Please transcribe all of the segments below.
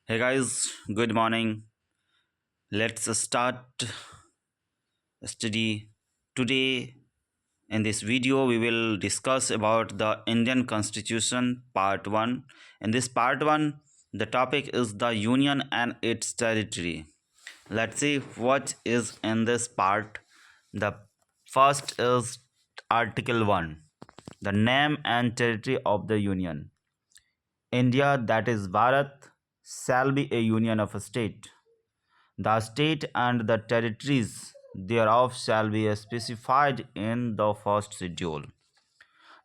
Hey guys, good morning. Let's start study. Today in this video we will discuss about the Indian Constitution part 1. In this part 1 the topic is the union and its territory. Let's see what is in this part. The first is article 1. The name and territory of the union. India, that is Bharat, shall be a union of a state. The state and the territories thereof shall be specified in the first schedule.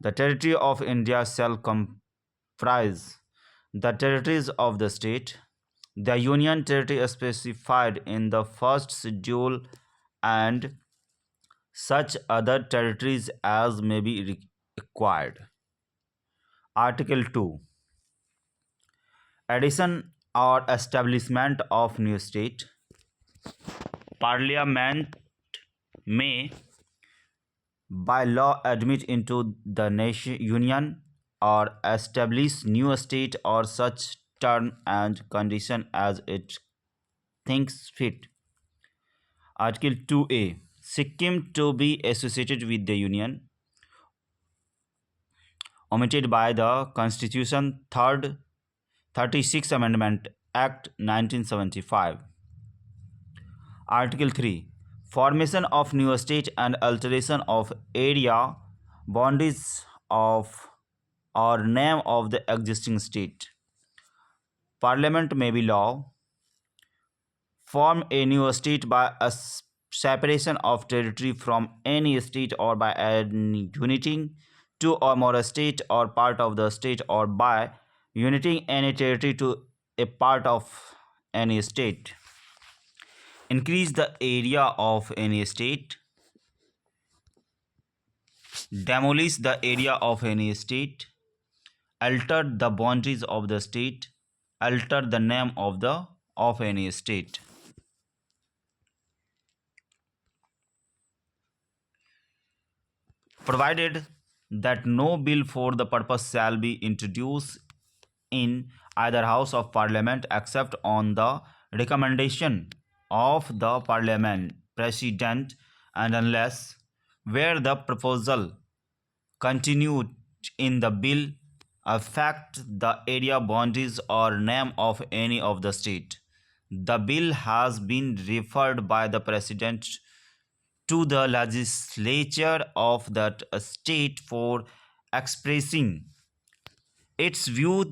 The territory of India shall comprise the territories of the state, the union territory specified in the first schedule, and such other territories as may be required. Article 2. Addition or establishment of new state. Parliament may by law admit into the nation union or establish new state or such term and condition as it thinks fit. Article 2A. Sikkim to be associated with the union omitted by the Constitution 3rd 36th Amendment Act 1975. Article 3. Formation of new state and alteration of area boundaries of or name of the existing state. Parliament may be law form a new state by a separation of territory from any state or by uniting two or more state or part of the state or by uniting any territory to a part of any state. Increase the area of any state, demolish the area of any state, alter the boundaries of the state, alter the name of any state. Provided that no bill for the purpose shall be introduced in either House of Parliament except on the recommendation of the Parliament President and unless where the proposal continued in the bill affect the area boundaries or name of any of the state. The bill has been referred by the President to the legislature of that state for expressing its view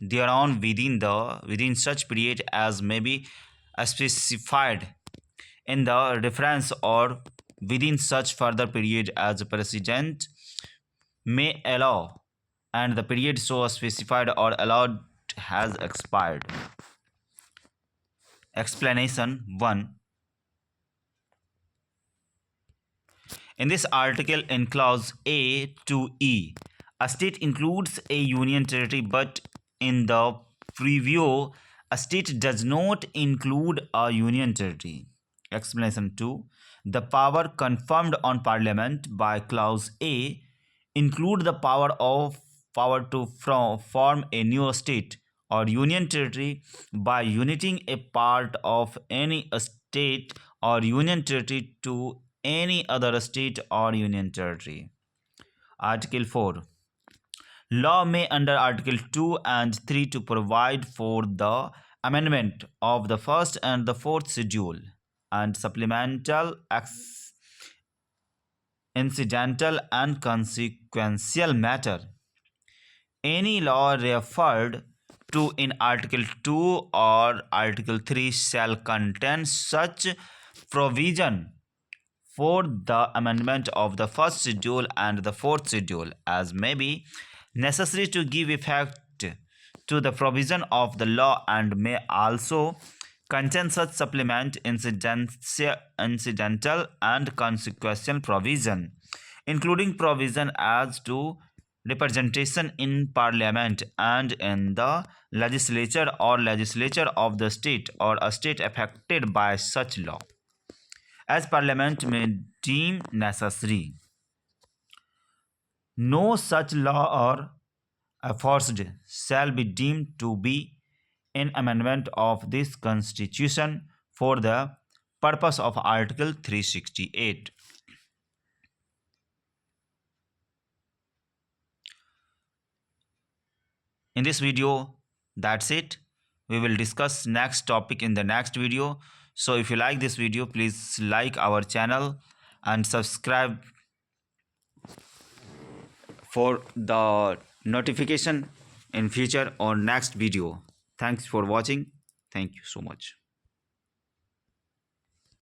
thereon within such period as may be specified in the reference or within such further period as the President may allow and the period so specified or allowed has expired. Explanation 1. In this article in clause A to E, a state includes a union territory, but in the preview, a state does not include a union territory. Explanation 2. The power confirmed on Parliament by clause A include the power to form a new state or union territory by uniting a part of any state or union territory to any other state or union territory. Article 4. Law may under Article 2 and 3 to provide for the amendment of the first and the fourth schedule and supplemental incidental and consequential matter. Any law referred to in Article 2 or Article 3 shall contain such provision for the amendment of the first schedule and the fourth schedule as may be necessary to give effect to the provision of the law and may also contain such supplement incidental and consequential provision, including provision as to representation in parliament and in the legislature or legislature of the state or a state affected by such law as parliament may deem necessary. No such law or enforced shall be deemed to be in amendment of this constitution for the purpose of Article 368. In this video, that's it. We will discuss next topic in the next video. So if you like this video, please like our channel and subscribe for the notification in future or next video. Thanks for watching. Thank you so much.